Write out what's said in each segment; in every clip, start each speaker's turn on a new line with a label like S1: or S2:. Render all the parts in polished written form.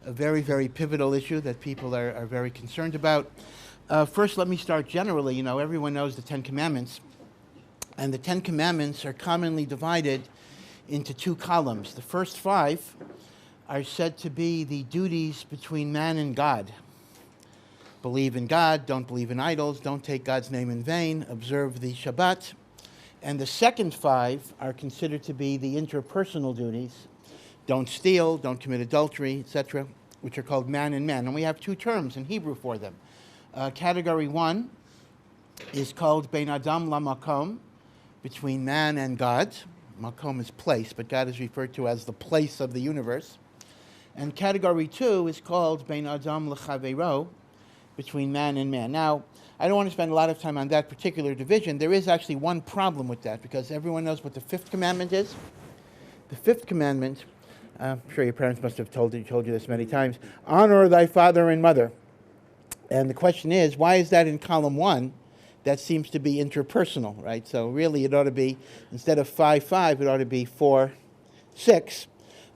S1: A very, very pivotal issue that people are very concerned about. First, let me start generally. You know, everyone knows the Ten Commandments, and the Ten Commandments are commonly divided into two columns. The first five are said to be the duties between man and God. Believe in God, don't believe in idols, don't take God's name in vain, observe the Shabbat. And the second five are considered to be the interpersonal duties. Don't steal, don't commit adultery, etc., which are called man and man. And we have two terms in Hebrew for them. Category one is called Bein Adam LaMakom, between man and God. Makom is place, but God is referred to as the place of the universe. And category two is called Bein Adam L'Chaveiro, between man and man. Now, I don't want to spend a lot of time on that particular division. There is actually one problem with that, because everyone knows what the fifth commandment is. The fifth commandment, I'm sure your parents must have told you this many times, honor thy father and mother. And the question is, why is that in column one? That seems to be interpersonal, right? So really it ought to be, instead of 5-5, it ought to be 4-6.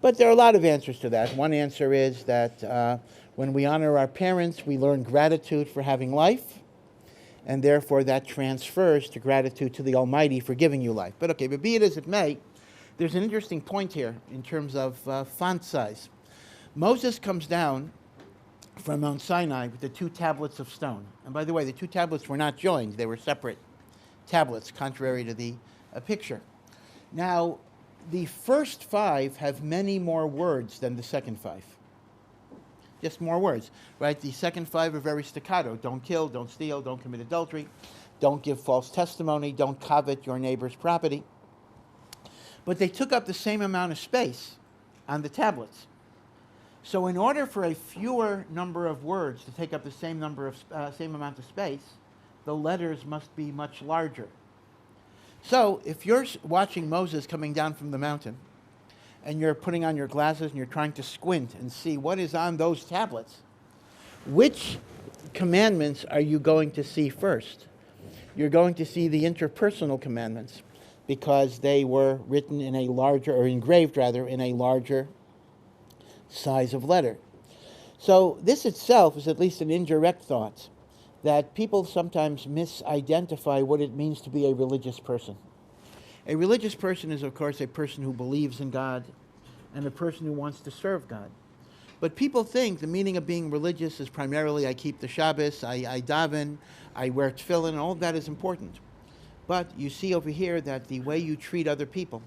S1: But there are a lot of answers to that. One answer is that when we honor our parents, we learn gratitude for having life, and therefore that transfers to gratitude to the Almighty for giving you life. But okay, but be it as it may, there's an interesting point here in terms of font size. Moses comes down from Mount Sinai with the two tablets of stone. And by the way, the two tablets were not joined. They were separate tablets, contrary to the picture. Now, the first five have many more words than the second five. Just more words, right? The second five are very staccato. Don't kill, don't steal, don't commit adultery, don't give false testimony, don't covet your neighbor's property. But they took up the same amount of space on the tablets. So in order for a fewer number of words to take up the same amount of space, the letters must be much larger. So if you're watching Moses coming down from the mountain, and you're putting on your glasses and you're trying to squint and see what is on those tablets, which commandments are you going to see first? You're going to see the interpersonal commandments, because they were written in a larger, or engraved rather, in a larger size of letter. So this itself is at least an indirect thought that people sometimes misidentify what it means to be a religious person. A religious person is, of course, a person who believes in God and a person who wants to serve God. But people think the meaning of being religious is primarily I keep the Shabbos, I daven, I wear tefillin, and all of that is important. But you see over here that the way you treat other people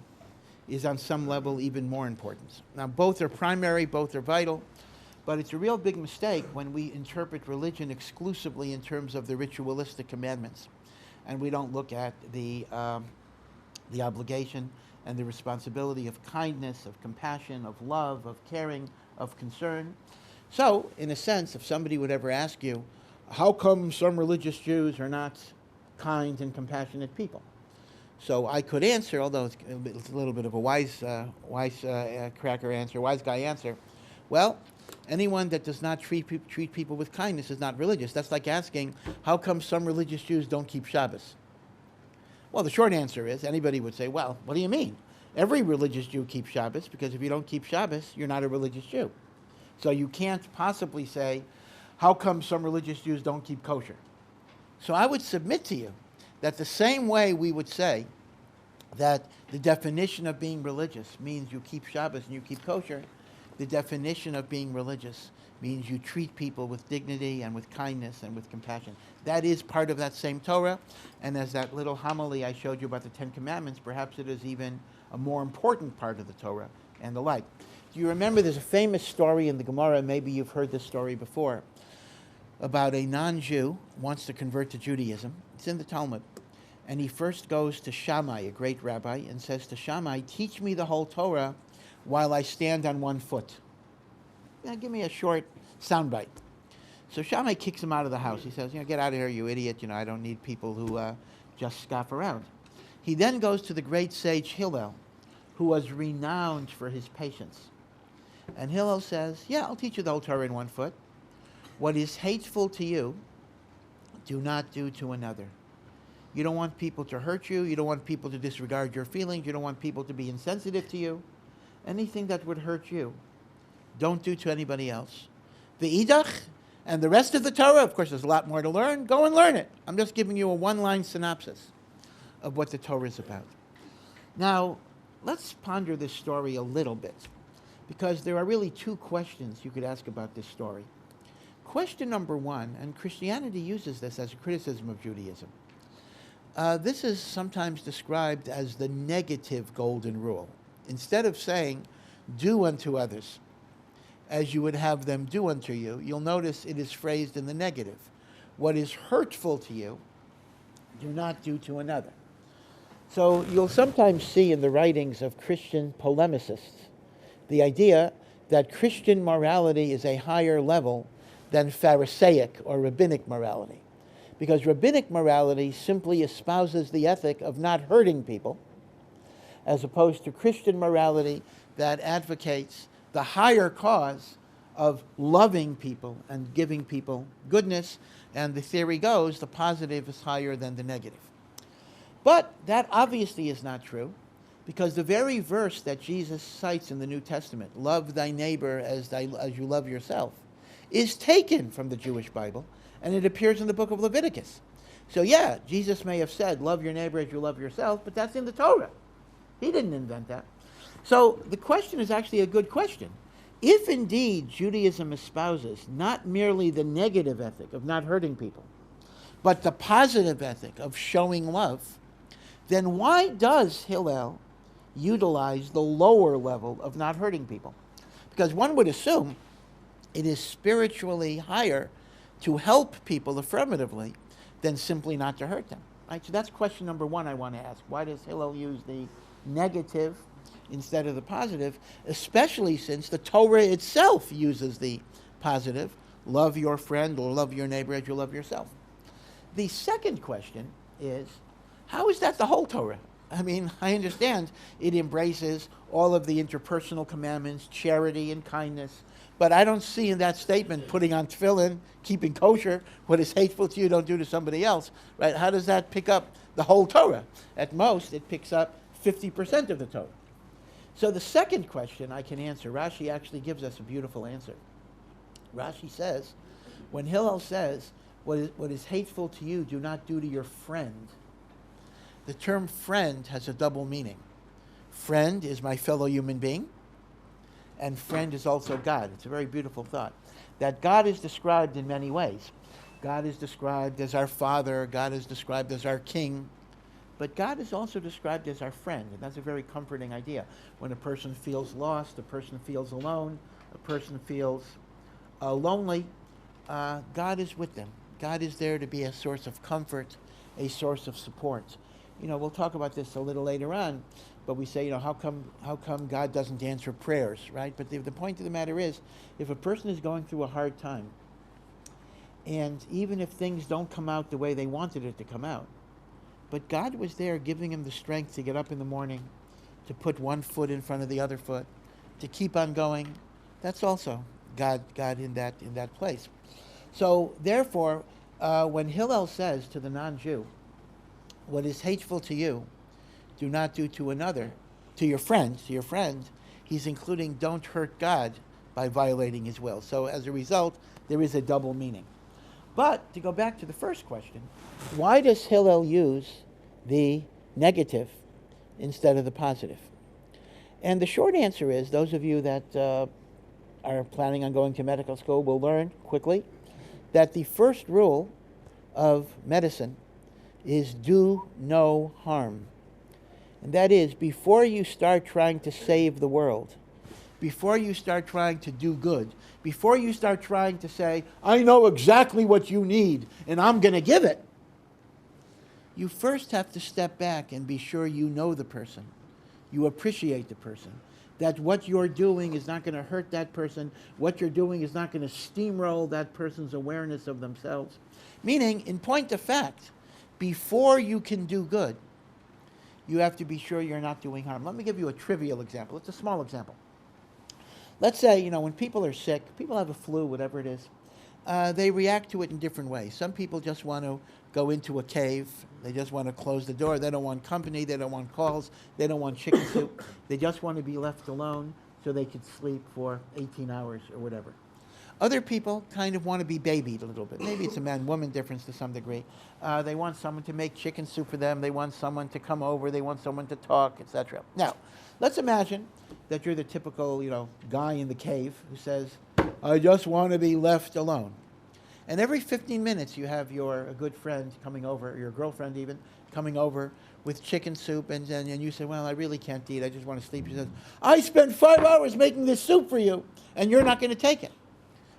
S1: is on some level even more important. Now, both are primary, both are vital, but it's a real big mistake when we interpret religion exclusively in terms of the ritualistic commandments, and we don't look at the obligation and the responsibility of kindness, of compassion, of love, of caring, of concern. So, in a sense, if somebody would ever ask you, how come some religious Jews are not kind and compassionate people? So I could answer, although it's a little bit of a wise guy answer. Well, anyone that does not treat people with kindness is not religious. That's like asking, how come some religious Jews don't keep Shabbos? Well, the short answer is, anybody would say, well, what do you mean? Every religious Jew keeps Shabbos, because if you don't keep Shabbos, you're not a religious Jew. So you can't possibly say, how come some religious Jews don't keep kosher? So I would submit to you that the same way we would say that the definition of being religious means you keep Shabbos and you keep kosher, the definition of being religious means you treat people with dignity and with kindness and with compassion. That is part of that same Torah, and as that little homily I showed you about the Ten Commandments, perhaps it is even a more important part of the Torah and the like. Do you remember there's a famous story in the Gemara, maybe you've heard this story before, about a non-Jew wants to convert to Judaism. It's in the Talmud. And he first goes to Shammai, a great rabbi, and says to Shammai, teach me the whole Torah while I stand on one foot. Now, give me a short soundbite. So Shammai kicks him out of the house. He says, get out of here, you idiot. I don't need people who just scoff around. He then goes to the great sage Hillel, who was renowned for his patience. And Hillel says, I'll teach you the whole Torah in one foot. What is hateful to you, do not do to another. You don't want people to hurt you. You don't want people to disregard your feelings. You don't want people to be insensitive to you. Anything that would hurt you, don't do to anybody else. The Idach and the rest of the Torah, of course, there's a lot more to learn. Go and learn it. I'm just giving you a one-line synopsis of what the Torah is about. Now, let's ponder this story a little bit, because there are really two questions you could ask about this story. Question number one, and Christianity uses this as a criticism of Judaism. This is sometimes described as the negative golden rule. Instead of saying, do unto others as you would have them do unto you, you'll notice it is phrased in the negative. What is hurtful to you, do not do to another. So you'll sometimes see in the writings of Christian polemicists the idea that Christian morality is a higher level than Pharisaic or rabbinic morality. Because rabbinic morality simply espouses the ethic of not hurting people, as opposed to Christian morality that advocates the higher cause of loving people and giving people goodness. And the theory goes, the positive is higher than the negative. But that obviously is not true, because the very verse that Jesus cites in the New Testament, love thy neighbor as you love yourself, is taken from the Jewish Bible, and it appears in the book of Leviticus. So Jesus may have said, love your neighbor as you love yourself, but that's in the Torah. He didn't invent that. So the question is actually a good question. If indeed Judaism espouses not merely the negative ethic of not hurting people, but the positive ethic of showing love, then why does Hillel utilize the lower level of not hurting people? Because one would assume it is spiritually higher to help people affirmatively than simply not to hurt them. Right? So that's question number one I want to ask. Why does Hillel use the negative instead of the positive, especially since the Torah itself uses the positive, love your friend or love your neighbor as you love yourself? The second question is, how is that the whole Torah? I mean, I understand it embraces all of the interpersonal commandments, charity and kindness, but I don't see in that statement putting on tefillin, keeping kosher, what is hateful to you, don't do to somebody else, right? How does that pick up the whole Torah? At most, it picks up 50% of the Torah. So the second question I can answer, Rashi actually gives us a beautiful answer. Rashi says, when Hillel says, what is hateful to you, do not do to your friend, the term friend has a double meaning. Friend is my fellow human being, and friend is also God. It's a very beautiful thought. That God is described in many ways. God is described as our Father, God is described as our King, but God is also described as our friend, and that's a very comforting idea. When a person feels lost, a person feels alone, a person feels lonely, God is with them. God is there to be a source of comfort, a source of support. We'll talk about this a little later on, but we say, how come God doesn't answer prayers, right? But the point of the matter is, if a person is going through a hard time, and even if things don't come out the way they wanted it to come out, but God was there giving him the strength to get up in the morning, to put one foot in front of the other foot, to keep on going, that's also God in that place. So therefore, when Hillel says to the non-Jew, what is hateful to you, do not do to another, to your friend, he's including don't hurt God by violating his will. So as a result, there is a double meaning. But to go back to the first question, why does Hillel use the negative instead of the positive? And the short answer is, those of you that are planning on going to medical school will learn quickly that the first rule of medicine is do no harm. And that is, before you start trying to save the world, before you start trying to do good, before you start trying to say, I know exactly what you need and I'm going to give it, you first have to step back and be sure you know the person. You appreciate the person. That what you're doing is not going to hurt that person. What you're doing is not going to steamroll that person's awareness of themselves. Meaning, in point of fact, before you can do good, you have to be sure you're not doing harm. Let me give you a trivial example. It's a small example. Let's say, when people are sick, people have a flu, whatever it is, they react to it in different ways. Some people just want to go into a cave. They just want to close the door. They don't want company. They don't want calls. They don't want chicken soup. They just want to be left alone so they could sleep for 18 hours or whatever. Other people kind of want to be babied a little bit. Maybe it's a man-woman difference to some degree. They want someone to make chicken soup for them. They want someone to come over. They want someone to talk, etc. Now, let's imagine that you're the typical, guy in the cave who says, I just want to be left alone. And every 15 minutes you have a good friend coming over, or your girlfriend even, coming over with chicken soup, and you say, well, I really can't eat. I just want to sleep. She says, I spent 5 hours making this soup for you, and you're not going to take it.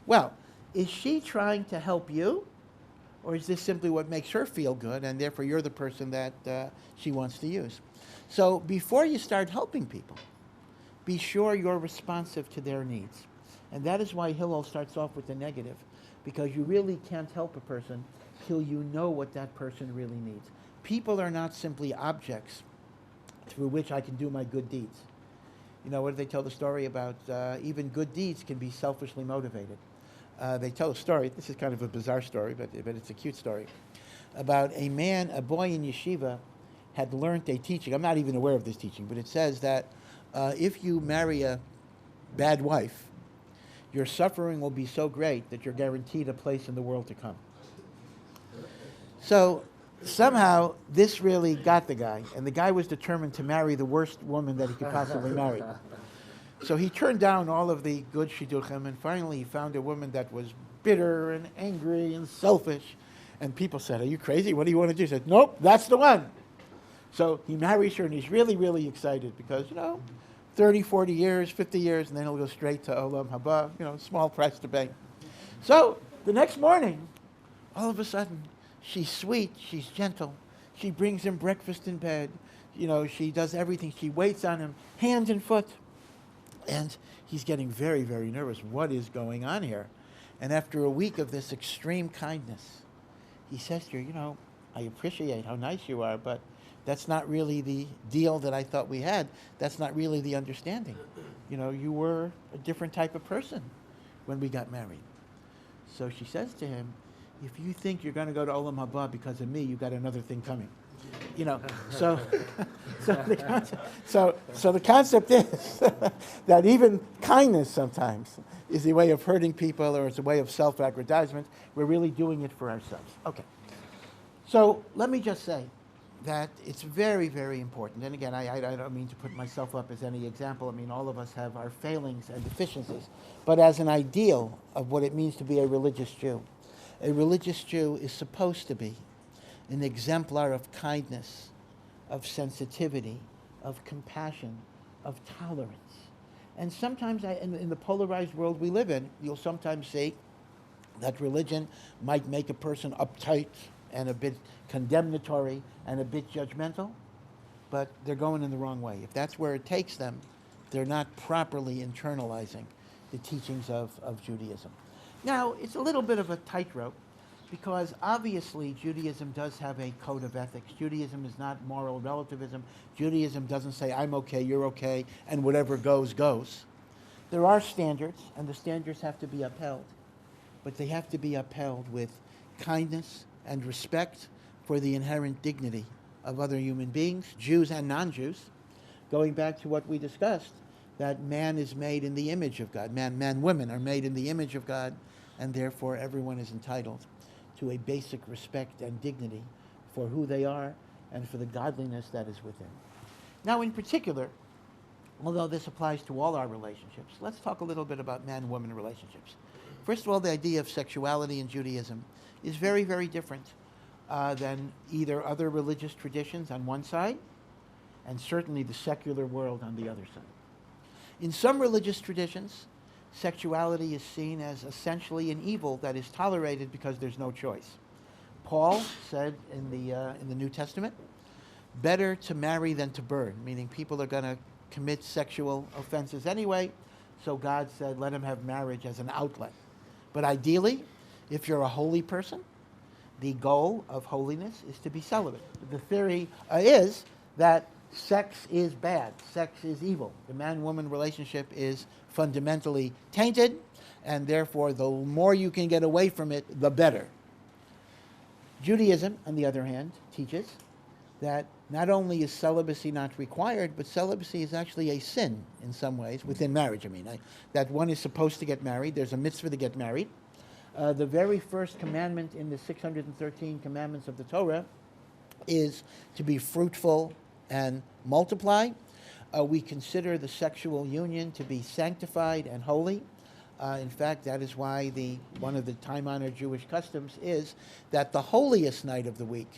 S1: Well, is she trying to help you, or is this simply what makes her feel good, and therefore you're the person that she wants to use? So before you start helping people, be sure you're responsive to their needs. And that is why Hillel starts off with the negative, because you really can't help a person till you know what that person really needs. People are not simply objects through which I can do my good deeds. What do they tell the story about? Even good deeds can be selfishly motivated. They tell a story, this is kind of a bizarre story, but it's a cute story, about a boy in yeshiva had learned a teaching. I'm not even aware of this teaching, but it says that if you marry a bad wife, your suffering will be so great that you're guaranteed a place in the world to come. So somehow this really got the guy, and the guy was determined to marry the worst woman that he could possibly marry. So he turned down all of the good shidduchim, and finally he found a woman that was bitter and angry and selfish. And people said, are you crazy? What do you want to do? He said, nope, that's the one. So he marries her, and he's really, really excited because, 30, 40 years, 50 years, and then he'll go straight to Olam Haba, small price to pay. So the next morning, all of a sudden, she's sweet, she's gentle. She brings him breakfast in bed. She does everything. She waits on him, hand and foot. And he's getting very, very nervous. What is going on here? And after a week of this extreme kindness, he says to her, I appreciate how nice you are, but that's not really the deal that I thought we had. That's not really the understanding. You were a different type of person when we got married. So she says to him, if you think you're going to go to Olam Haba because of me, you got another thing coming. So the concept is that even kindness sometimes is a way of hurting people, or it's a way of self-aggrandizement. We're really doing it for ourselves. Okay. So let me just say that it's very, very important. And again, I don't mean to put myself up as any example. I mean, all of us have our failings and deficiencies. But as an ideal of what it means to be a religious Jew is supposed to be an exemplar of kindness, of sensitivity, of compassion, of tolerance. And sometimes in the polarized world we live in, you'll sometimes see that religion might make a person uptight and a bit condemnatory and a bit judgmental, but they're going in the wrong way. If that's where it takes them, they're not properly internalizing the teachings of Judaism. Now, it's a little bit of a tightrope, because obviously Judaism does have a code of ethics. Judaism is not moral relativism. Judaism doesn't say, I'm okay, you're okay, and whatever goes, goes. There are standards, and the standards have to be upheld. But they have to be upheld with kindness and respect for the inherent dignity of other human beings, Jews and non-Jews. Going back to what we discussed, that man is made in the image of God. Women are made in the image of God, and therefore everyone is entitled to a basic respect and dignity for who they are and for the godliness that is within. Now, in particular, although this applies to all our relationships, let's talk a little bit about man-woman relationships. First of all, the idea of sexuality in Judaism is very, very different than either other religious traditions on one side, and certainly the secular world on the other side. In some religious traditions, sexuality is seen as essentially an evil that is tolerated because there's no choice. Paul said in the New Testament, better to marry than to burn, meaning people are going to commit sexual offenses anyway, so God said let them have marriage as an outlet. But ideally, if you're a holy person, the goal of holiness is to be celibate. The theory is that sex is bad, sex is evil. The man-woman relationship is fundamentally tainted, and therefore the more you can get away from it, the better. Judaism, on the other hand, teaches that not only is celibacy not required, but celibacy is actually a sin in some ways, within marriage, that one is supposed to get married. There's a mitzvah to get married. The very first commandment in the 613 commandments of the Torah is to be fruitful and multiply. We consider the sexual union to be sanctified and holy. In fact, that is why one of the time-honored Jewish customs is that the holiest night of the week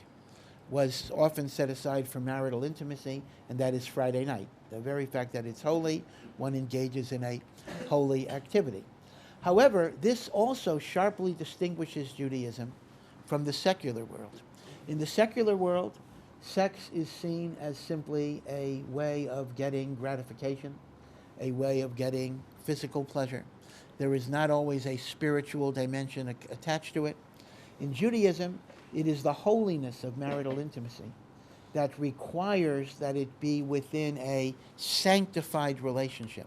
S1: was often set aside for marital intimacy, and that is Friday night. The very fact that it's holy, one engages in a holy activity. However, this also sharply distinguishes Judaism from the secular world. In the secular world, sex is seen as simply a way of getting gratification, a way of getting physical pleasure. There is not always a spiritual dimension attached to it. In Judaism, it is the holiness of marital intimacy that requires that it be within a sanctified relationship.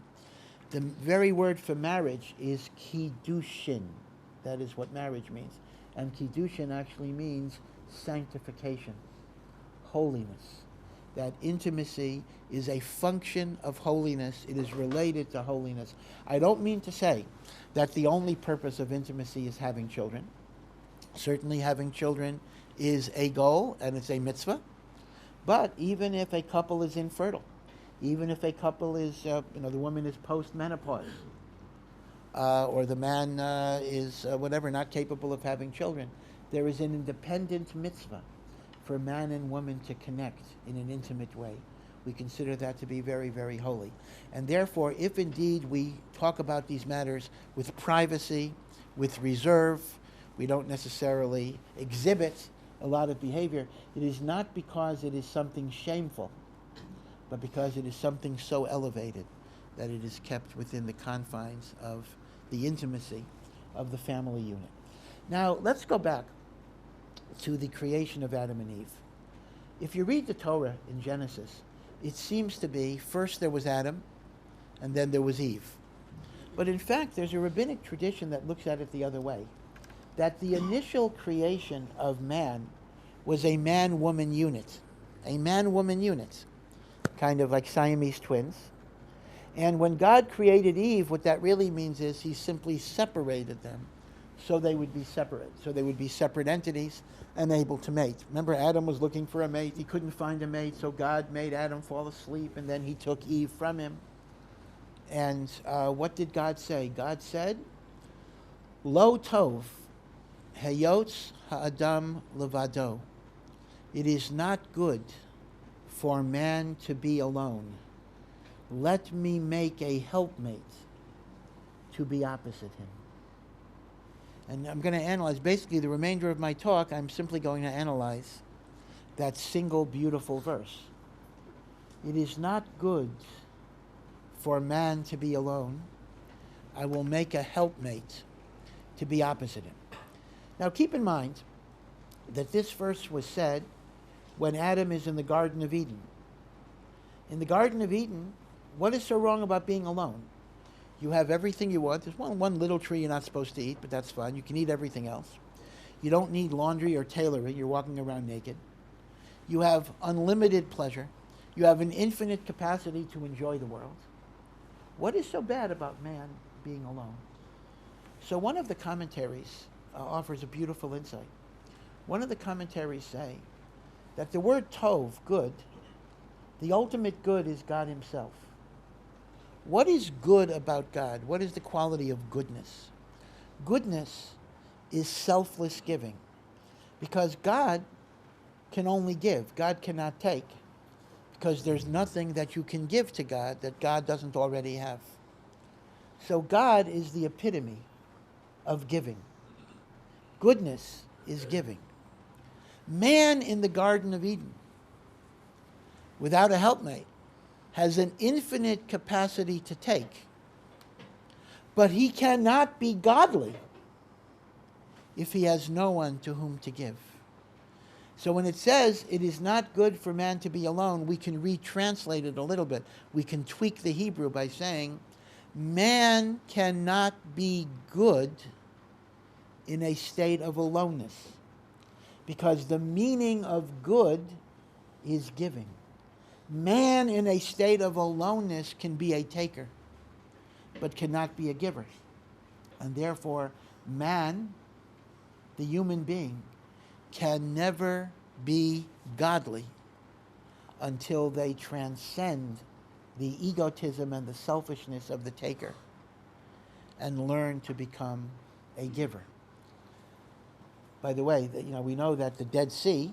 S1: The very word for marriage is kiddushin. That is what marriage means. And kiddushin actually means sanctification, holiness. That intimacy is a function of holiness. It is related to holiness. I don't mean to say that the only purpose of intimacy is having children. Certainly having children is a goal and it's a mitzvah. But even if a couple is infertile, even if a couple is, the woman is post-menopause, or the man is, not capable of having children, there is an independent mitzvah for man and woman to connect in an intimate way. We consider that to be very, very holy. And therefore, if indeed we talk about these matters with privacy, with reserve, we don't necessarily exhibit a lot of behavior, it is not because it is something shameful, but because it is something so elevated that it is kept within the confines of the intimacy of the family unit. Now, let's go back to the creation of Adam and Eve. If you read the Torah in Genesis, it seems to be first there was Adam, and then there was Eve. But in fact, there's a rabbinic tradition that looks at it the other way, that the initial creation of man was a man-woman unit. A man-woman unit, kind of like Siamese twins. And when God created Eve, what that really means is he simply separated them so they would be separate. So they would be separate entities and able to mate. Remember, Adam was looking for a mate. He couldn't find a mate, so God made Adam fall asleep, and then he took Eve from him. And what did God say? God said, Lo tov, heyotz ha'adam levado. It is not good for man to be alone. Let me make a helpmate to be opposite him. And I'm going to analyze, basically the remainder of my talk, I'm simply going to analyze that single beautiful verse. It is not good for man to be alone. I will make a helpmate to be opposite him. Now keep in mind that this verse was said when Adam is in the Garden of Eden. In the Garden of Eden, what is so wrong about being alone? You have everything you want. There's one little tree you're not supposed to eat, but that's fine. You can eat everything else. You don't need laundry or tailoring. You're walking around naked. You have unlimited pleasure. You have an infinite capacity to enjoy the world. What is so bad about man being alone? So one of the commentaries offers a beautiful insight. One of the commentaries say that the word tov, good, the ultimate good is God himself. What is good about God? What is the quality of goodness? Goodness is selfless giving, because God can only give. God cannot take. because there's nothing that you can give to God that God doesn't already have. So God is the epitome of giving. Goodness is giving. Man in the Garden of Eden, without a helpmate, has an infinite capacity to take, but he cannot be godly if he has no one to whom to give. So when it says it is not good for man to be alone, we can retranslate it a little bit. We can tweak the Hebrew by saying, man cannot be good in a state of aloneness, because the meaning of good is giving. Man in a state of aloneness can be a taker, but cannot be a giver. And therefore, man, the human being, can never be godly until they transcend the egotism and the selfishness of the taker and learn to become a giver. By the way, we know that the Dead Sea,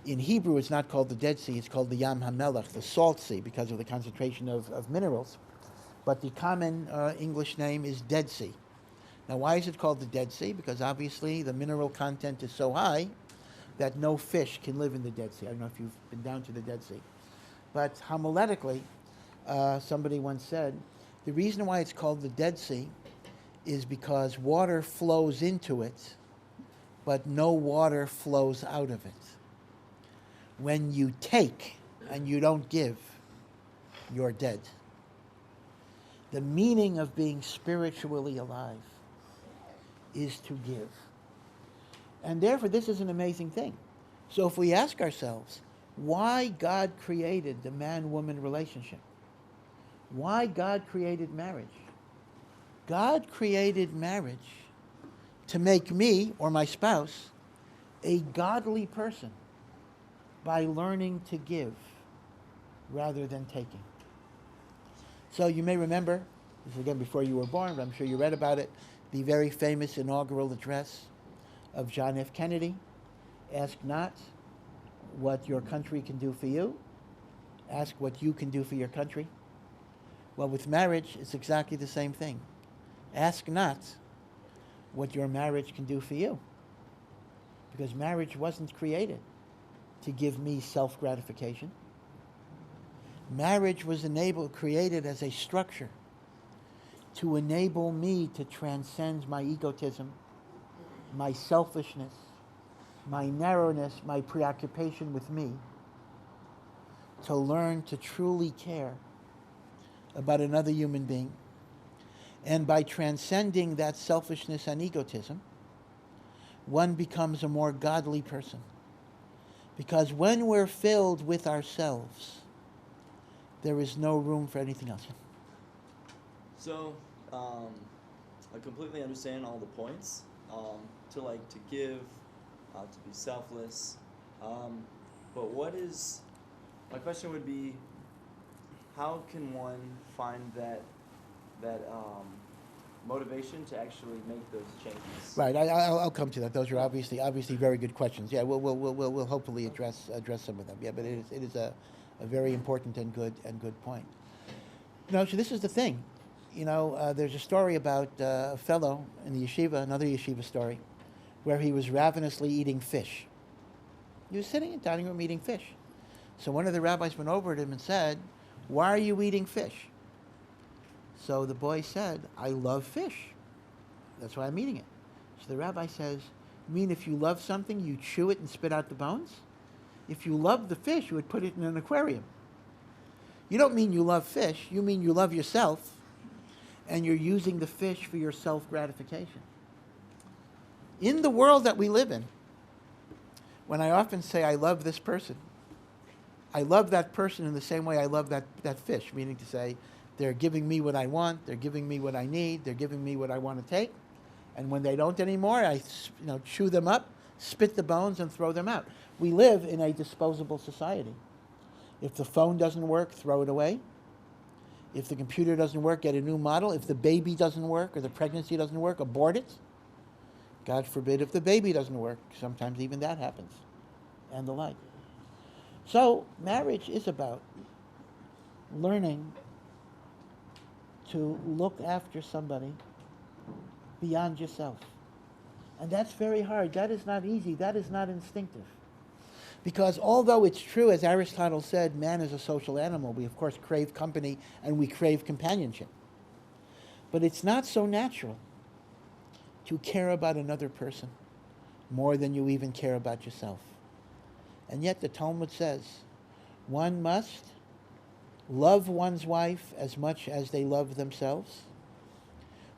S1: in Hebrew it's not called the Dead Sea, it's called the Yam HaMelech, the Salt Sea, because of the concentration of minerals. But the common English name is Dead Sea. Now, why is it called the Dead Sea? Because obviously the mineral content is so high that no fish can live in the Dead Sea. I don't know if you've been down to the Dead Sea. But homiletically, somebody once said, the reason why it's called the Dead Sea is because water flows into it, but no water flows out of it. When you take and you don't give, you're dead. The meaning of being spiritually alive is to give. And therefore, this is an amazing thing. So if we ask ourselves, why God created the man-woman relationship, why God created marriage, God created marriage to make me, or my spouse, a godly person by learning to give rather than taking. So you may remember, this is again before you were born, but I'm sure you read about it, the very famous inaugural address of John F. Kennedy. Ask not what your country can do for you, ask what you can do for your country. Well, with marriage, it's exactly the same thing. Ask not what your marriage can do for you, because marriage wasn't created to give me self-gratification. Marriage was created as a structure to enable me to transcend my egotism, my selfishness, my narrowness, my preoccupation with me, to learn to truly care about another human being. And by transcending that selfishness and egotism, one becomes a more godly person. Because when we're filled with ourselves, there is no room for anything else.
S2: So, I completely understand all the points. To give, to be selfless. But my question would be, how can one find that motivation to actually make those changes?
S1: Right, I'll come to that. Those are obviously very good questions. Yeah, we'll hopefully address some of them. Yeah, but it is a very important and good point. So this is the thing. There's a story about a fellow in the yeshiva, another yeshiva story, where he was ravenously eating fish. He was sitting in the dining room eating fish. So one of the rabbis went over to him and said, "Why are you eating fish?" So the boy said, "I love fish. That's why I'm eating it." So the rabbi says, "You mean if you love something, you chew it and spit out the bones? If you love the fish, you would put it in an aquarium. You don't mean you love fish, you mean you love yourself, and you're using the fish for your self-gratification." In the world that we live in, when I often say I love this person, I love that person in the same way I love that fish, meaning to say, they're giving me what I want, they're giving me what I need, they're giving me what I want to take, and when they don't anymore, I chew them up, spit the bones, and throw them out. We live in a disposable society. If the phone doesn't work, throw it away. If the computer doesn't work, get a new model. If the baby doesn't work or the pregnancy doesn't work, abort it. God forbid if the baby doesn't work. Sometimes even that happens, and the like. So marriage is about learning to look after somebody beyond yourself. And that's very hard. That is not easy. That is not instinctive. Because although it's true, as Aristotle said, man is a social animal, we of course crave company and we crave companionship. But it's not so natural to care about another person more than you even care about yourself. And yet the Talmud says, one must love one's wife as much as they love themselves.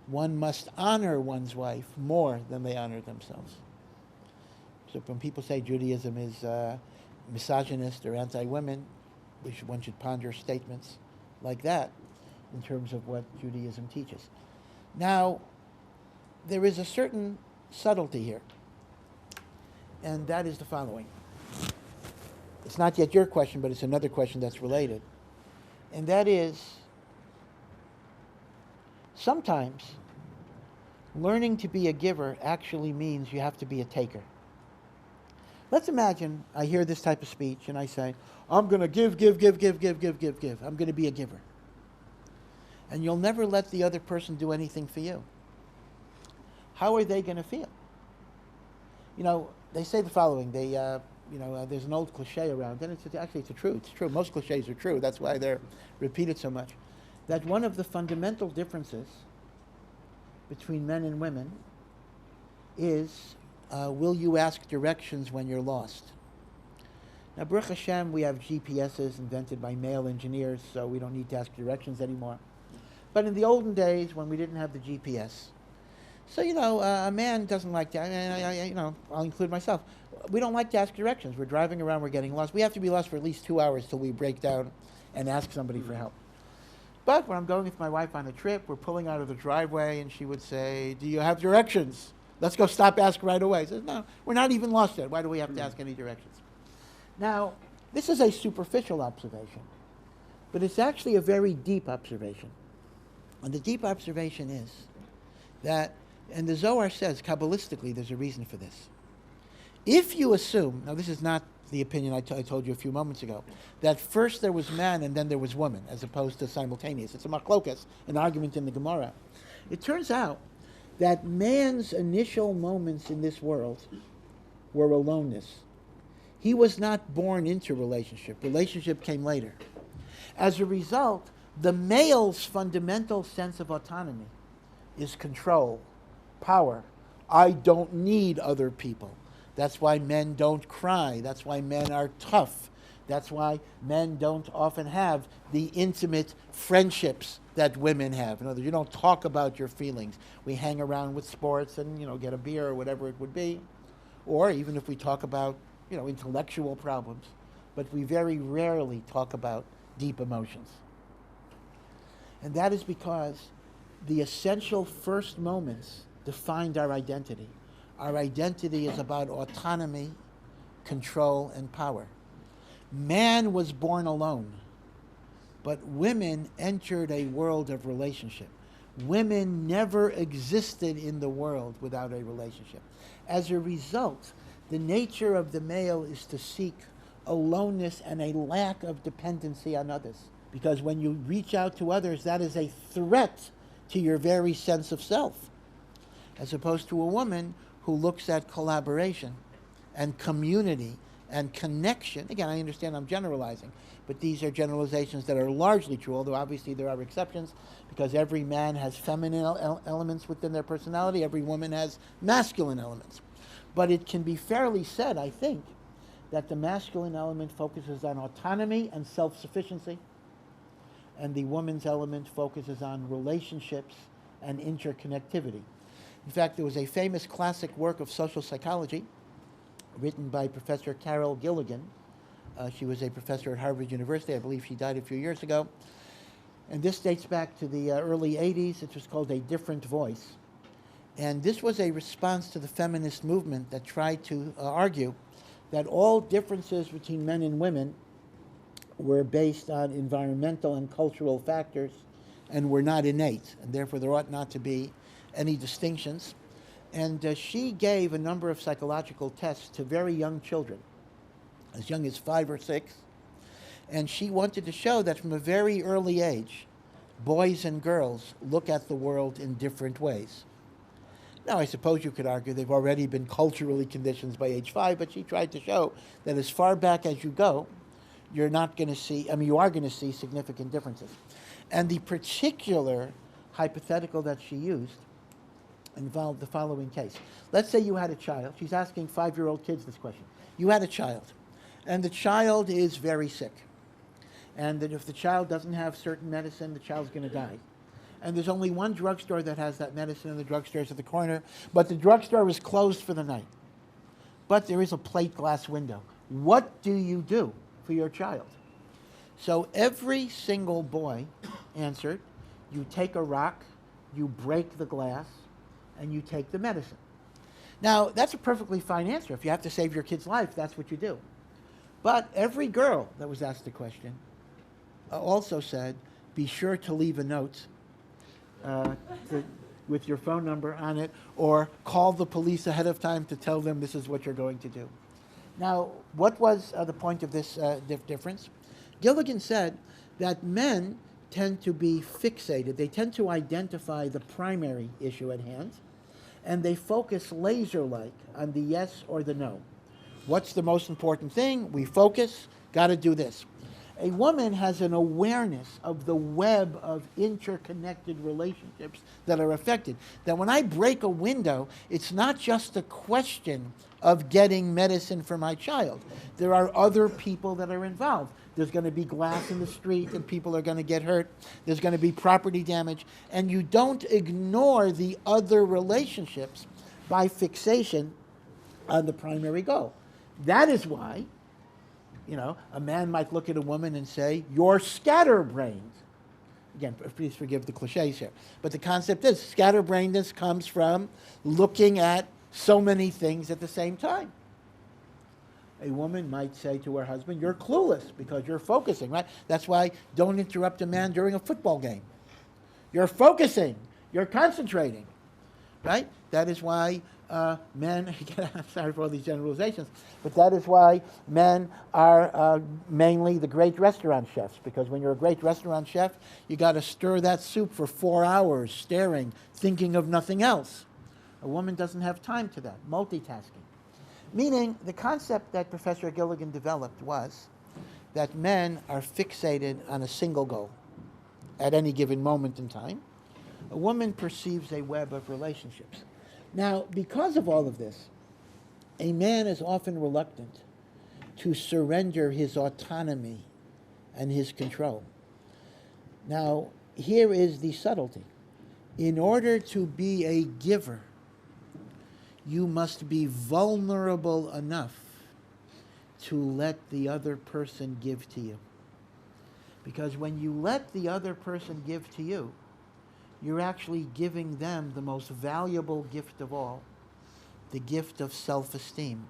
S1: One must honor one's wife more than they honor themselves. So when people say Judaism is misogynist or anti-women, one should ponder statements like that in terms of what Judaism teaches. Now, there is a certain subtlety here, and that is the following. It's not yet your question, but it's another question that's related. And that is, sometimes learning to be a giver actually means you have to be a taker. Let's imagine I hear this type of speech and I say, I'm going to give. I'm going to be a giver. And you'll never let the other person do anything for you. How are they going to feel? You know, they say the following. There's an old cliche around, and it's true. It's true. Most cliches are true. That's why they're repeated so much. That one of the fundamental differences between men and women is, will you ask directions when you're lost? Now, Baruch Hashem, we have GPSs invented by male engineers, so we don't need to ask directions anymore. But in the olden days, when we didn't have the GPS, so, a man doesn't like to, I'll include myself. We don't like to ask directions. We're driving around, we're getting lost. We have to be lost for at least 2 hours till we break down and ask somebody for help. But when I'm going with my wife on a trip, we're pulling out of the driveway, and she would say, do you have directions? Let's go stop, ask right away. She says, no, we're not even lost yet. Why do we have to ask any directions? Now, this is a superficial observation, but it's actually a very deep observation. And the deep observation is that, and the Zohar says, Kabbalistically, there's a reason for this. If you assume, now this is not the opinion I told you a few moments ago, that first there was man and then there was woman, as opposed to simultaneous. It's a machlokas, an argument in the Gemara. It turns out that man's initial moments in this world were aloneness. He was not born into relationship. Relationship came later. As a result, the male's fundamental sense of autonomy is control, power. I don't need other people. That's why men don't cry. That's why men are tough. That's why men don't often have the intimate friendships that women have. In other words, you don't talk about your feelings. We hang around with sports and, get a beer or whatever it would be. Or even if we talk about, intellectual problems. But we very rarely talk about deep emotions. And that is because the essential first moments defined our identity. Our identity is about autonomy, control, and power. Man was born alone, but women entered a world of relationship. Women never existed in the world without a relationship. As a result, the nature of the male is to seek aloneness and a lack of dependency on others. Because when you reach out to others, that is a threat to your very sense of self. As opposed to a woman who looks at collaboration and community and connection. Again, I understand I'm generalizing, but these are generalizations that are largely true, although obviously there are exceptions, because every man has feminine elements within their personality, every woman has masculine elements. But it can be fairly said, I think, that the masculine element focuses on autonomy and self-sufficiency, and the woman's element focuses on relationships and interconnectivity. In fact, there was a famous classic work of social psychology written by Professor Carol Gilligan. She was a professor at Harvard University. I believe she died a few years ago. And this dates back to the early 80s. It was called A Different Voice. And this was a response to the feminist movement that tried to argue that all differences between men and women were based on environmental and cultural factors and were not innate, and therefore there ought not to be any distinctions. And she gave a number of psychological tests to very young children. as young as 5 or 6. And she wanted to show that from a very early age, boys and girls look at the world in different ways. Now, I suppose you could argue they've already been culturally conditioned by age 5, but she tried to show that as far back as you go, you're not going to see, I mean, you are going to see significant differences. And the particular hypothetical that she used involved the following case. Let's say you had a child. She's asking 5-year-old kids this question. You had a child, and the child is very sick. And that if the child doesn't have certain medicine, the child's going to die. And there's only one drugstore that has that medicine, and the drugstore's at the corner, but the drugstore is closed for the night. But there is a plate glass window. What do you do for your child? So every single boy answered, you take a rock, you break the glass, and you take the medicine. Now, that's a perfectly fine answer. If you have to save your kid's life, that's what you do. But every girl that was asked the question also said, be sure to leave a note with your phone number on it, or call the police ahead of time to tell them this is what you're going to do. Now, what was the point of this difference? Gilligan said that men tend to be fixated. They tend to identify the primary issue at hand, and they focus laser-like on the yes or the no. What's the most important thing? We focus, got to do this. A woman has an awareness of the web of interconnected relationships that are affected. That when I break a window, it's not just a question of getting medicine for my child. There are other people that are involved. There's going to be glass in the street and people are going to get hurt. There's going to be property damage. And you don't ignore the other relationships by fixation on the primary goal. That is why, you know, a man might look at a woman and say, you're scatterbrained. Again, please forgive the cliches here. But the concept is, scatterbrainedness comes from looking at so many things at the same time. A woman might say to her husband, you're clueless because you're focusing, right? That's why don't interrupt a man during a football game. You're focusing. You're concentrating, right? That is why men, I'm sorry for all these generalizations, but that is why men are mainly the great restaurant chefs, because when you're a great restaurant chef, you got to stir that soup for 4 hours, staring, thinking of nothing else. A woman doesn't have time to that, multitasking. Meaning, the concept that Professor Gilligan developed was that men are fixated on a single goal at any given moment in time. A woman perceives a web of relationships. Now, because of all of this, a man is often reluctant to surrender his autonomy and his control. Now, here is the subtlety. In order to be a giver, you must be vulnerable enough to let the other person give to you. Because when you let the other person give to you, you're actually giving them the most valuable gift of all, the gift of self-esteem,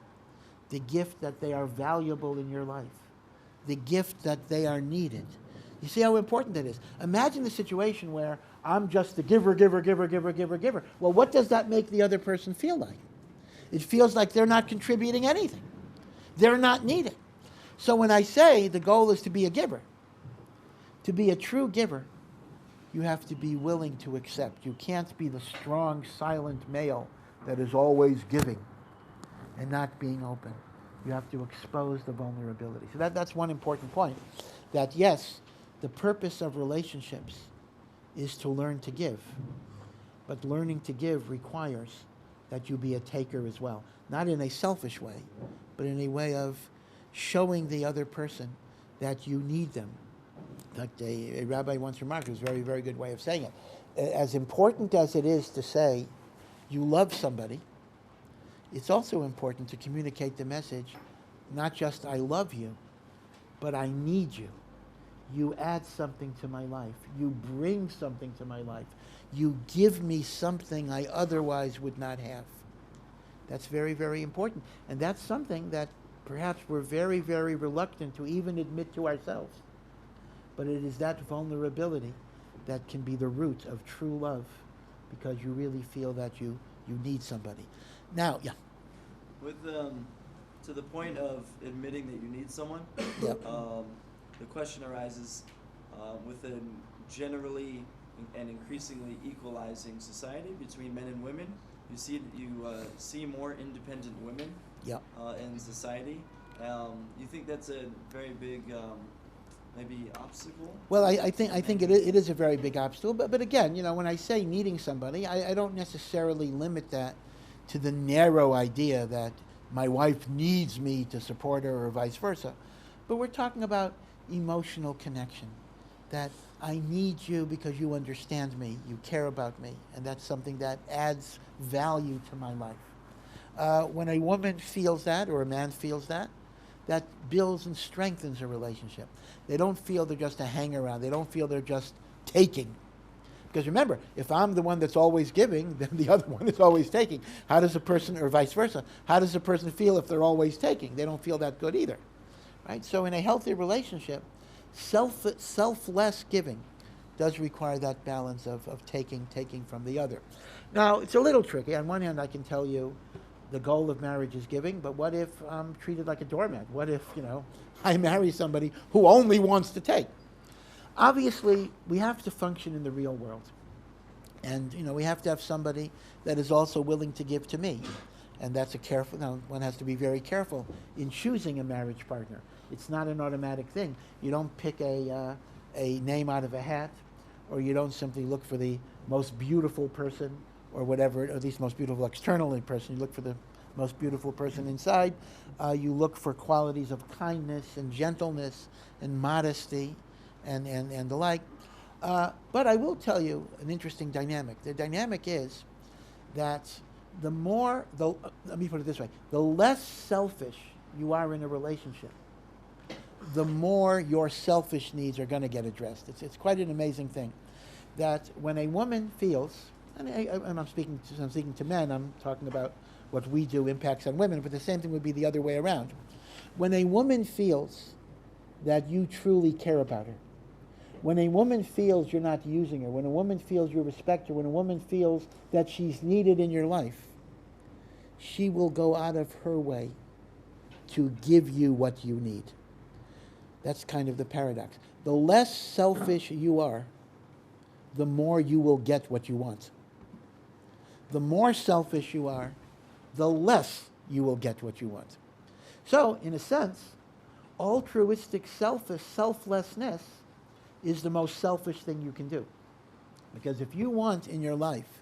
S1: the gift that they are valuable in your life, the gift that they are needed. You see how important that is? Imagine the situation where I'm just the giver, giver, giver, giver, giver, giver. Well, what does that make the other person feel like? It feels like they're not contributing anything. They're not needed. So when I say the goal is to be a giver, to be a true giver, you have to be willing to accept. You can't be the strong, silent male that is always giving and not being open. You have to expose the vulnerability. So that's one important point, that yes, the purpose of relationships is to learn to give. But learning to give requires that you be a taker as well. Not in a selfish way, but in a way of showing the other person that you need them. In fact, a rabbi once remarked, it was a very, very good way of saying it. As important as it is to say you love somebody, it's also important to communicate the message, not just I love you, but I need you. You add something to my life. You bring something to my life. You give me something I otherwise would not have. That's very, very important. And that's something that perhaps we're very, very reluctant to even admit to ourselves. But it is that vulnerability that can be the root of true love, because you really feel that you need somebody. Now, yeah.
S2: With to the point of admitting that you need someone,
S1: Yep.
S2: the question arises within generally and increasingly equalizing society between men and women. You see more independent women
S1: Yep.
S2: in society. You think that's a very big maybe obstacle?
S1: Well, I think it is a very big obstacle, but again, when I say needing somebody, I don't necessarily limit that to the narrow idea that my wife needs me to support her or vice versa. But we're talking about emotional connection, that I need you because you understand me, you care about me, and that's something that adds value to my life. When a woman feels that or a man feels that, that builds and strengthens a relationship. They don't feel they're just a hang around. They don't feel they're just taking. Because remember, if I'm the one that's always giving, then the other one is always taking. How does a person, or vice versa, how does a person feel if they're always taking? They don't feel that good either. Right? So in a healthy relationship, selfless giving does require that balance of taking from the other. Now, it's a little tricky. On one hand, I can tell you the goal of marriage is giving, but what if I'm treated like a doormat? What if, I marry somebody who only wants to take? Obviously, we have to function in the real world. And, we have to have somebody that is also willing to give to me. And that's one has to be very careful in choosing a marriage partner. It's not an automatic thing. You don't pick a name out of a hat, or you don't simply look for the most beautiful person or whatever, or at least most beautiful externally person. You look for the most beautiful person inside. You look for qualities of kindness and gentleness and modesty and the like. But I will tell you an interesting dynamic. The dynamic is that let me put it this way, the less selfish you are in a relationship, the more your selfish needs are going to get addressed. It's quite an amazing thing that when a woman feels, and I'm speaking to men, I'm talking about what we do impacts on women, but the same thing would be the other way around. When a woman feels that you truly care about her, when a woman feels you're not using her, when a woman feels you respect her, when a woman feels that she's needed in your life, she will go out of her way to give you what you need. That's kind of the paradox. The less selfish you are, the more you will get what you want. The more selfish you are, the less you will get what you want. So, in a sense, altruistic selflessness is the most selfish thing you can do. Because if you want in your life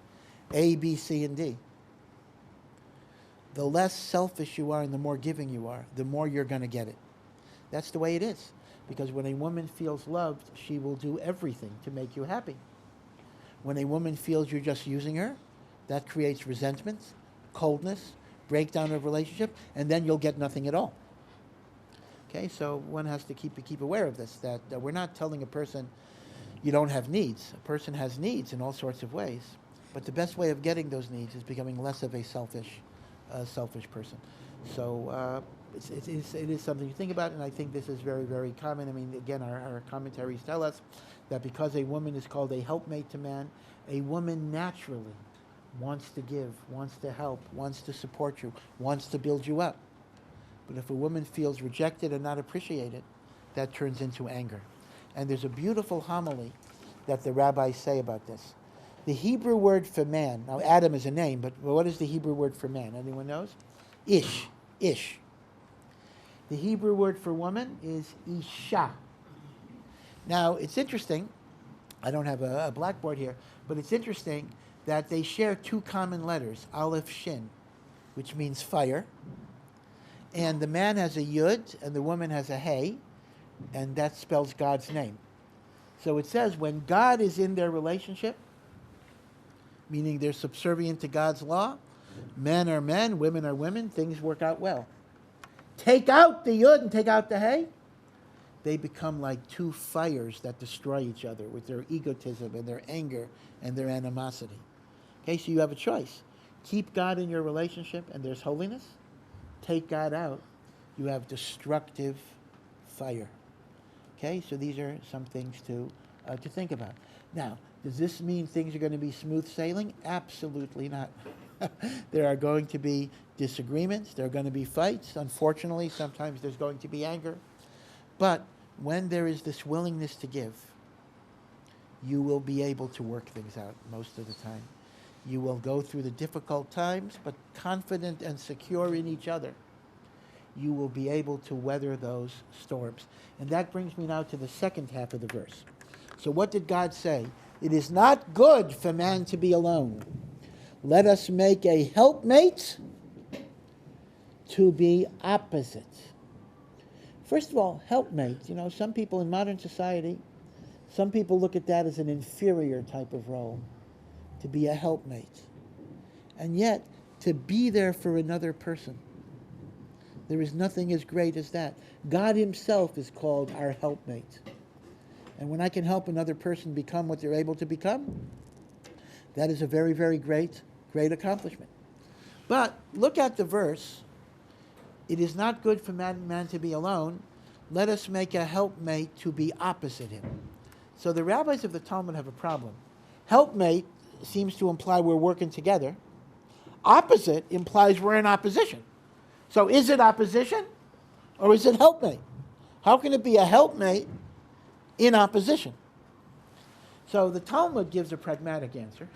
S1: A, B, C, and D, the less selfish you are and the more giving you are, the more you're going to get it. That's the way it is. Because when a woman feels loved, she will do everything to make you happy. When a woman feels you're just using her, that creates resentment, coldness, breakdown of relationship, and then you'll get nothing at all. Okay, so one has to keep aware of this, that we're not telling a person you don't have needs. A person has needs in all sorts of ways, but the best way of getting those needs is becoming less of a selfish person. So it is something to think about, and I think this is very, very common. I mean, again, our commentaries tell us that because a woman is called a helpmate to man, a woman naturally wants to give, wants to help, wants to support you, wants to build you up. But if a woman feels rejected and not appreciated, that turns into anger. And there's a beautiful homily that the rabbis say about this. The Hebrew word for man, now Adam is a name, but what is the Hebrew word for man? Anyone knows? Ish. The Hebrew word for woman is isha. Now, it's interesting, I don't have a blackboard here, but it's interesting that they share two common letters, aleph, shin, which means fire, and the man has a yud and the woman has a hey, and that spells God's name. So it says when God is in their relationship, meaning they're subservient to God's law, men are men, women are women, things work out well. Take out the yud and take out the hey, they become like two fires that destroy each other with their egotism and their anger and their animosity. Okay, so you have a choice. Keep God in your relationship and there's holiness. Take God out, you have destructive fire. Okay, so these are some things to think about. Now, does this mean things are going to be smooth sailing? Absolutely not. There are going to be disagreements. There are going to be fights. Unfortunately, sometimes there's going to be anger. But when there is this willingness to give, you will be able to work things out most of the time. You will go through the difficult times, but confident and secure in each other. You will be able to weather those storms. And that brings me now to the second half of the verse. So what did God say? It is not good for man to be alone. Let us make a helpmate to be opposite. First of all, helpmate. You know, some people in modern society, some people look at that as an inferior type of role, to be a helpmate. And yet, to be there for another person, there is nothing as great as that. God himself is called our helpmate. And when I can help another person become what they're able to become, that is a very, very great accomplishment. But look at the verse. It is not good for man to be alone. Let us make a helpmate to be opposite him. So the rabbis of the Talmud have a problem. Helpmate seems to imply we're working together. Opposite implies we're in opposition. So is it opposition or is it helpmate? How can it be a helpmate in opposition? So the Talmud gives a pragmatic answer.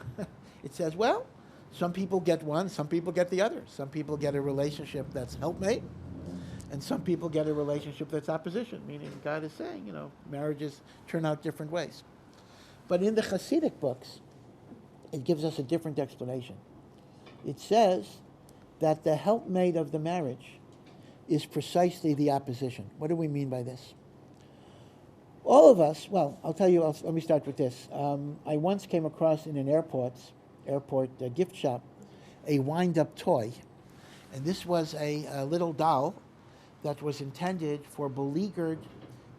S1: It says, well, some people get one, some people get the other. Some people get a relationship that's helpmate, and some people get a relationship that's opposition, meaning God is saying, you know, marriages turn out different ways. But in the Hasidic books, it gives us a different explanation. It says that the helpmate of the marriage is precisely the opposition. What do we mean by this? All of us, well, I'll tell you, let me start with this. I once came across in an airport gift shop a wind-up toy. And this was a little doll that was intended for beleaguered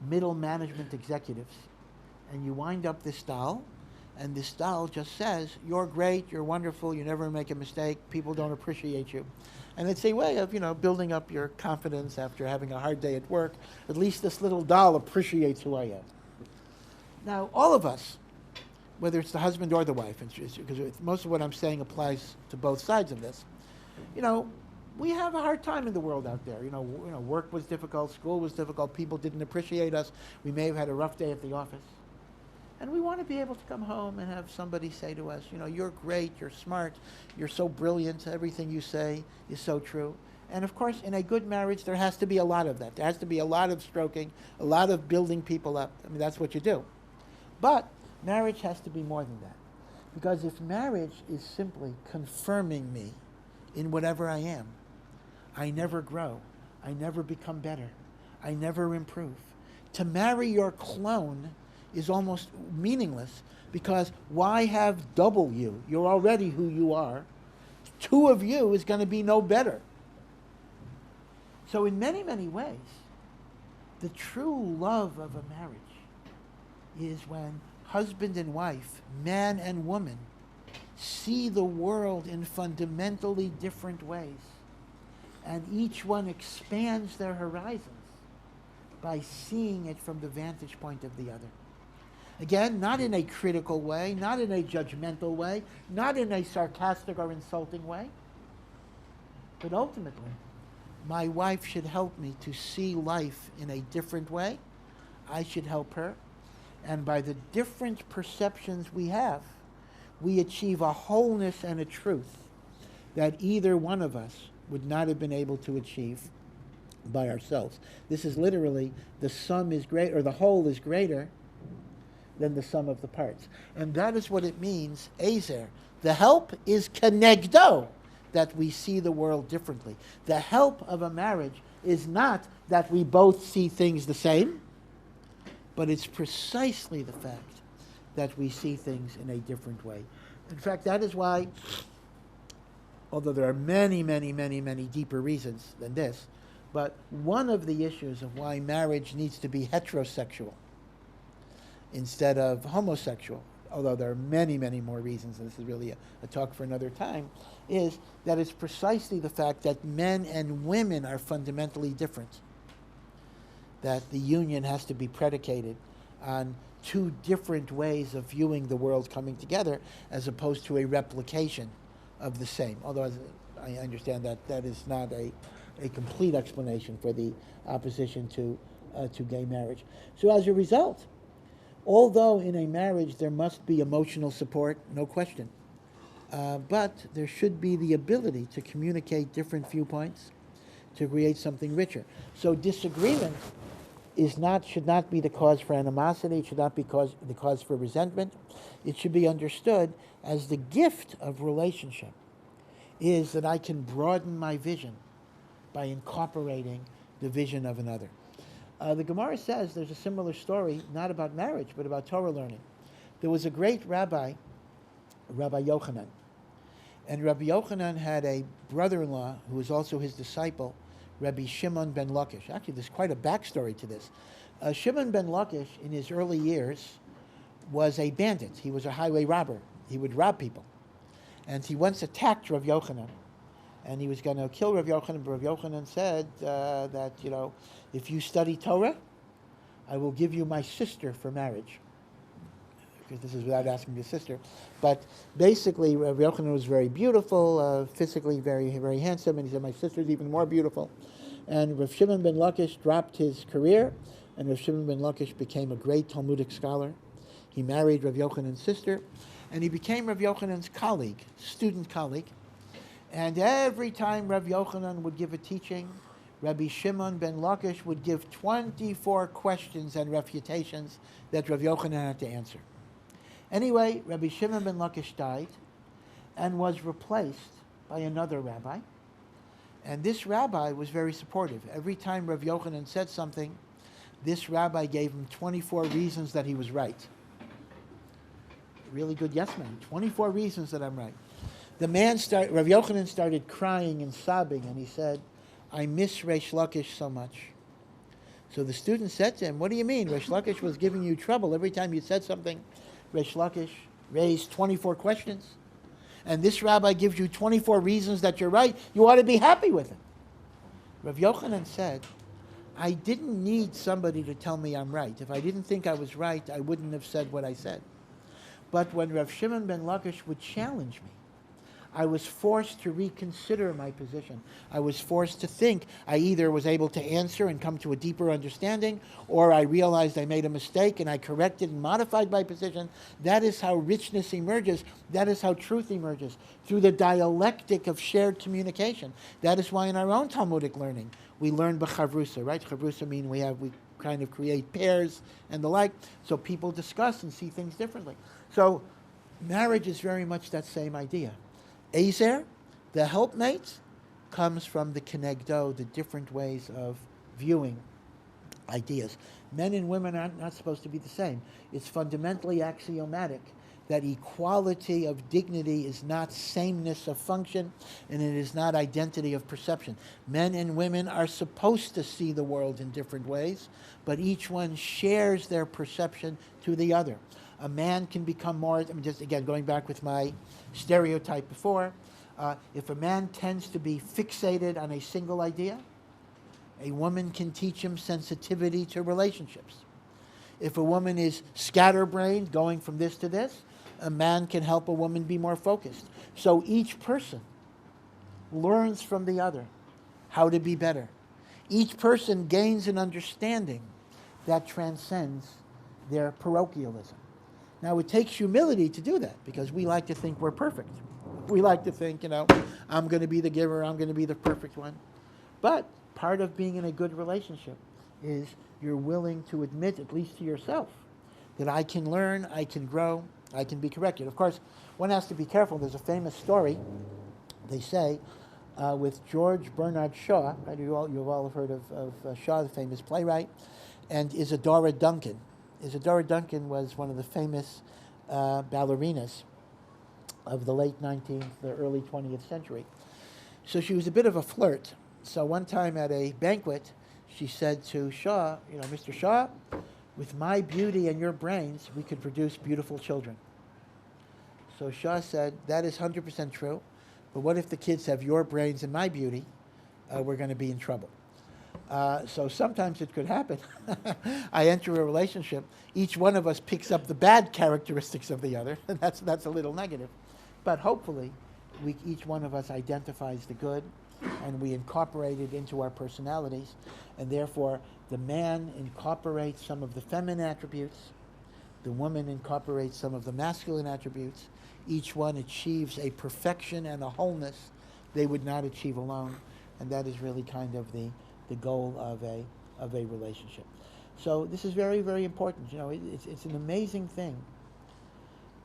S1: middle management executives. And you wind up this doll, and this doll just says, you're great, you're wonderful, you never make a mistake, people don't appreciate you. And it's a way of, you know, building up your confidence after having a hard day at work. At least this little doll appreciates who I am. Now, all of us, whether it's the husband or the wife, because most of what I'm saying applies to both sides of this, you know, we have a hard time in the world out there. You know, work was difficult, school was difficult, people didn't appreciate us. We may have had a rough day at the office. And we want to be able to come home and have somebody say to us, you know, you're great, you're smart, you're so brilliant, everything you say is so true. And of course, in a good marriage, there has to be a lot of that. There has to be a lot of stroking, a lot of building people up. I mean, that's what you do. But marriage has to be more than that. Because if marriage is simply confirming me in whatever I am, I never grow, I never become better, I never improve. To marry your clone is almost meaningless, because why have double you? You're already who you are. Two of you is going to be no better. So in many, many ways, the true love of a marriage is when husband and wife, man and woman, see the world in fundamentally different ways, and each one expands their horizons by seeing it from the vantage point of the other. Again, not in a critical way, not in a judgmental way, not in a sarcastic or insulting way, but ultimately, my wife should help me to see life in a different way. I should help her. And by the different perceptions we have, we achieve a wholeness and a truth that either one of us would not have been able to achieve by ourselves. This is literally, the sum is great, or the whole is greater than the sum of the parts. And that is what it means, Ezer. The help is kenegdo, that we see the world differently. The help of a marriage is not that we both see things the same, but it's precisely the fact that we see things in a different way. In fact, that is why, although there are many, many, many, many deeper reasons than this, but one of the issues of why marriage needs to be heterosexual instead of homosexual, although there are many, many more reasons, and this is really a talk for another time, is that it's precisely the fact that men and women are fundamentally different. That the union has to be predicated on two different ways of viewing the world coming together, as opposed to a replication of the same. Although as I understand that that is not a complete explanation for the opposition to gay marriage. So as a result, although in a marriage there must be emotional support, no question, but there should be the ability to communicate different viewpoints to create something richer. So disagreement should not be the cause for animosity. It should not be the cause for resentment. It should be understood as the gift of relationship is that I can broaden my vision by incorporating the vision of another. The Gemara says there's a similar story, not about marriage, but about Torah learning. There was a great rabbi, Rabbi Yochanan. And Rabbi Yochanan had a brother-in-law who was also his disciple, Rabbi Shimon ben Lakish. Actually, there's quite a backstory to this. Shimon ben Lakish, in his early years, was a bandit. He was a highway robber. He would rob people. And he once attacked Rav Yochanan. And he was going to kill Rav Yochanan, but Rav Yochanan said that, if you study Torah, I will give you my sister for marriage. Because this is without asking your sister. But basically, Rav Yochanan was very beautiful, physically very, very handsome, and he said, my sister's even more beautiful. And Rav Shimon ben Lakish dropped his career, and Rav Shimon ben Lakish became a great Talmudic scholar. He married Rav Yochanan's sister, and he became Rav Yochanan's colleague, student colleague. And every time Rav Yochanan would give a teaching, Rabbi Shimon ben Lakish would give 24 questions and refutations that Rav Yochanan had to answer. Anyway, Rabbi Shimon ben Lakish died and was replaced by another rabbi. And this rabbi was very supportive. Every time Rav Yochanan said something, this rabbi gave him 24 reasons that he was right. Really good yes man. 24 reasons that I'm right. Rav Yochanan started crying and sobbing, and he said, I miss Reish Lakish so much. So the student said to him, what do you mean? Reish Lakish was giving you trouble. Every time you said something, Reish Lakish raised 24 questions. And this rabbi gives you 24 reasons that you're right. You ought to be happy with it. Rav Yochanan said, I didn't need somebody to tell me I'm right. If I didn't think I was right, I wouldn't have said what I said. But when Rav Shimon ben Lakish would challenge me, I was forced to reconsider my position. I was forced to think. I either was able to answer and come to a deeper understanding, or I realized I made a mistake and I corrected and modified my position. That is how richness emerges. That is how truth emerges, through the dialectic of shared communication. That is why in our own Talmudic learning, we learn b'chavrusa, right? Chavrusa means we kind of create pairs and the like, so people discuss and see things differently. So marriage is very much that same idea. Ezer, the helpmate, comes from the kenegdo, the different ways of viewing ideas. Men and women are not supposed to be the same. It's fundamentally axiomatic that equality of dignity is not sameness of function, and it is not identity of perception. Men and women are supposed to see the world in different ways, but each one shares their perception to the other. A man can become more, just again, going back with my stereotype before, if a man tends to be fixated on a single idea, a woman can teach him sensitivity to relationships. If a woman is scatterbrained, going from this to this, a man can help a woman be more focused. So each person learns from the other how to be better. Each person gains an understanding that transcends their parochialism. Now, it takes humility to do that, because we like to think we're perfect. We like to think, I'm going to be the giver, I'm going to be the perfect one. But part of being in a good relationship is you're willing to admit, at least to yourself, that I can learn, I can grow, I can be corrected. Of course, one has to be careful. There's a famous story, they say, with George Bernard Shaw. Right? You've all heard of Shaw, the famous playwright, and Isadora Duncan. Isadora Duncan was one of the famous ballerinas of the late 19th, the early 20th century. So she was a bit of a flirt. So one time at a banquet, she said to Shaw, Mr. Shaw, with my beauty and your brains, we could produce beautiful children. So Shaw said, that is 100% true, but what if the kids have your brains and my beauty? We're going to be in trouble. So sometimes it could happen. I enter a relationship, each one of us picks up the bad characteristics of the other, and that's a little negative. But hopefully, each one of us identifies the good, and we incorporate it into our personalities, and therefore the man incorporates some of the feminine attributes, the woman incorporates some of the masculine attributes. Each one achieves a perfection and a wholeness they would not achieve alone, and that is really kind of the goal of a relationship. So this is very, very important. You know, it's an amazing thing,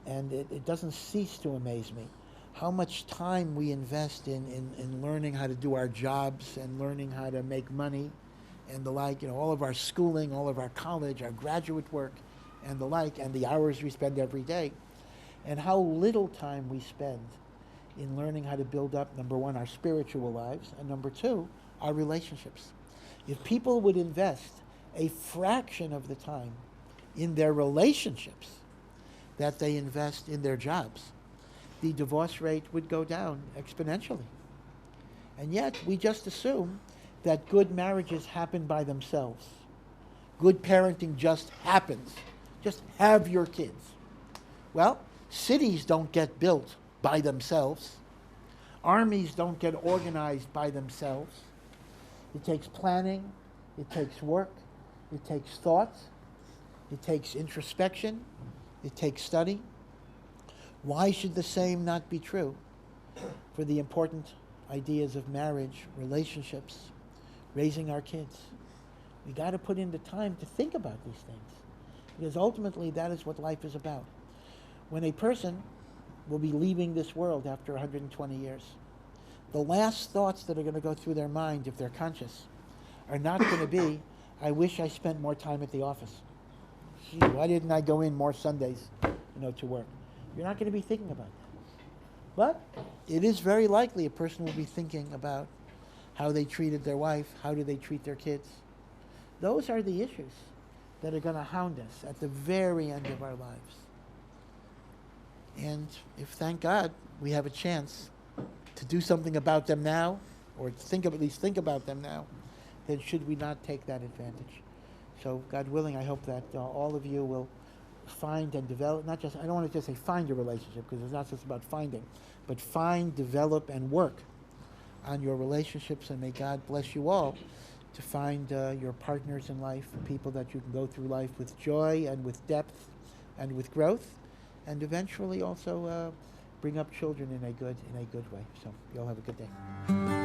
S1: and it doesn't cease to amaze me how much time we invest in learning how to do our jobs and learning how to make money and the like. You know, all of our schooling, all of our college, our graduate work and the like, and the hours we spend every day, and how little time we spend in learning how to build up, number one, our spiritual lives, and number two, our relationships. If people would invest a fraction of the time in their relationships that they invest in their jobs, the divorce rate would go down exponentially. And yet, we just assume that good marriages happen by themselves. Good parenting just happens. Just have your kids. Well, cities don't get built by themselves. Armies don't get organized by themselves. It takes planning, it takes work, it takes thought, it takes introspection, it takes study. Why should the same not be true for the important ideas of marriage, relationships, raising our kids? We got to put in the time to think about these things, because ultimately that is what life is about. When a person will be leaving this world after 120 years, the last thoughts that are going to go through their mind, if they're conscious, are not going to be, I wish I spent more time at the office. Gee, why didn't I go in more Sundays, to work? You're not going to be thinking about that. But it is very likely a person will be thinking about how they treated their wife, how do they treat their kids. Those are the issues that are going to hound us at the very end of our lives. And if, thank God, we have a chance to do something about them now, or at least think about them now, then should we not take that advantage? So, God willing, I hope that all of you will find and develop, I don't want to just say find a relationship, because it's not just about finding, but find, develop, and work on your relationships, and may God bless you all to find your partners in life, people that you can go through life with joy and with depth and with growth, and eventually also bring up children in a good way. So you all have a good day.